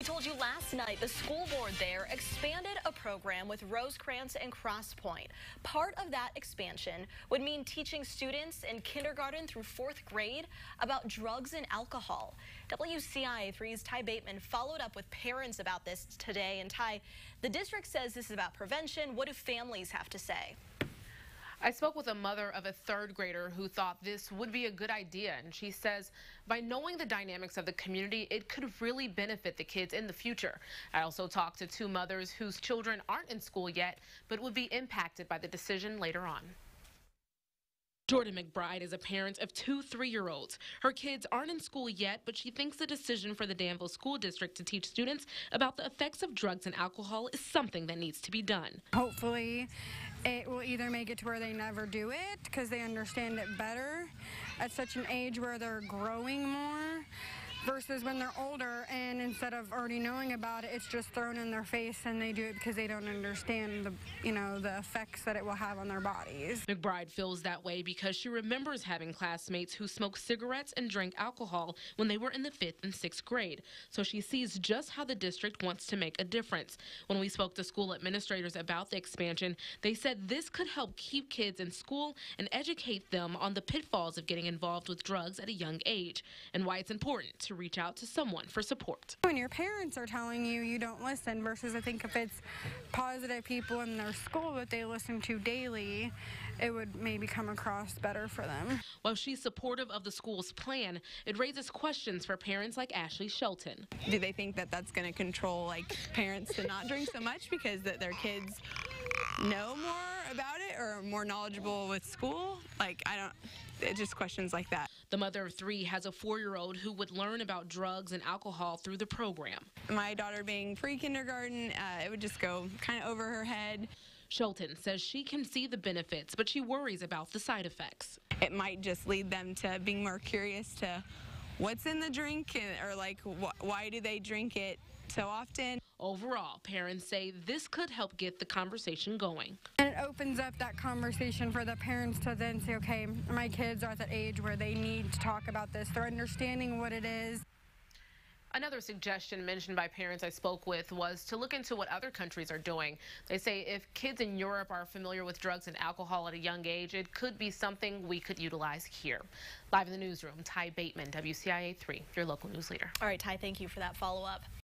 We told you last night the school board there expanded a program with Rosecrans and Cross Point. Part of that expansion would mean teaching students in kindergarten through 4th grade about drugs and alcohol. WCIA 3's Ty Bateman followed up with parents about this today. And Ty, the district says this is about prevention. What do families have to say? I spoke with a mother of a 3rd grader who thought this would be a good idea, and she says by knowing the dynamics of the community, it could really benefit the kids in the future. I also talked to 2 mothers whose children aren't in school yet, but would be impacted by the decision later on. Jordan McBride is a parent of 2 3-year-olds. Her kids aren't in school yet, but she thinks the decision for the Danville School District to teach students about the effects of drugs and alcohol is something that needs to be done. Hopefully, it will either make it to where they never do it because they understand it better at such an age where they're growing more, versus when they're older and instead of already knowing about it, it's just thrown in their face and they do it because they don't understand the effects that it will have on their bodies. McBride feels that way because she remembers having classmates who smoked cigarettes and drank alcohol when they were in the 5th and 6th grade. So she sees just how the district wants to make a difference. When we spoke to school administrators about the expansion, they said this could help keep kids in school and educate them on the pitfalls of getting involved with drugs at a young age and why it's important to reach out to someone for support. When your parents are telling you, you don't listen, versus I think if it's positive people in their school that they listen to daily, it would maybe come across better for them. While she's supportive of the school's plan, it raises questions for parents like Ashley Shelton. Do they think that that's going to control parents to not drink so much because their kids know more about it or are more knowledgeable with school? It's just questions like that. The mother of 3 has a 4-year-old who would learn about drugs and alcohol through the program. My daughter being pre-kindergarten, it would just go kind of over her head. Shelton says she can see the benefits, but she worries about the side effects. It might just lead them to being more curious to what's in the drink or why do they drink it so often. Overall, parents say this could help get the conversation going. And it opens up that conversation for the parents to then say, okay, my kids are at that age where they need to talk about this. They're understanding what it is. Another suggestion mentioned by parents I spoke with was to look into what other countries are doing. They say if kids in Europe are familiar with drugs and alcohol at a young age, it could be something we could utilize here. Live in the newsroom, Ty Bateman, WCIA 3, your local news leader. All right, Ty, thank you for that follow-up.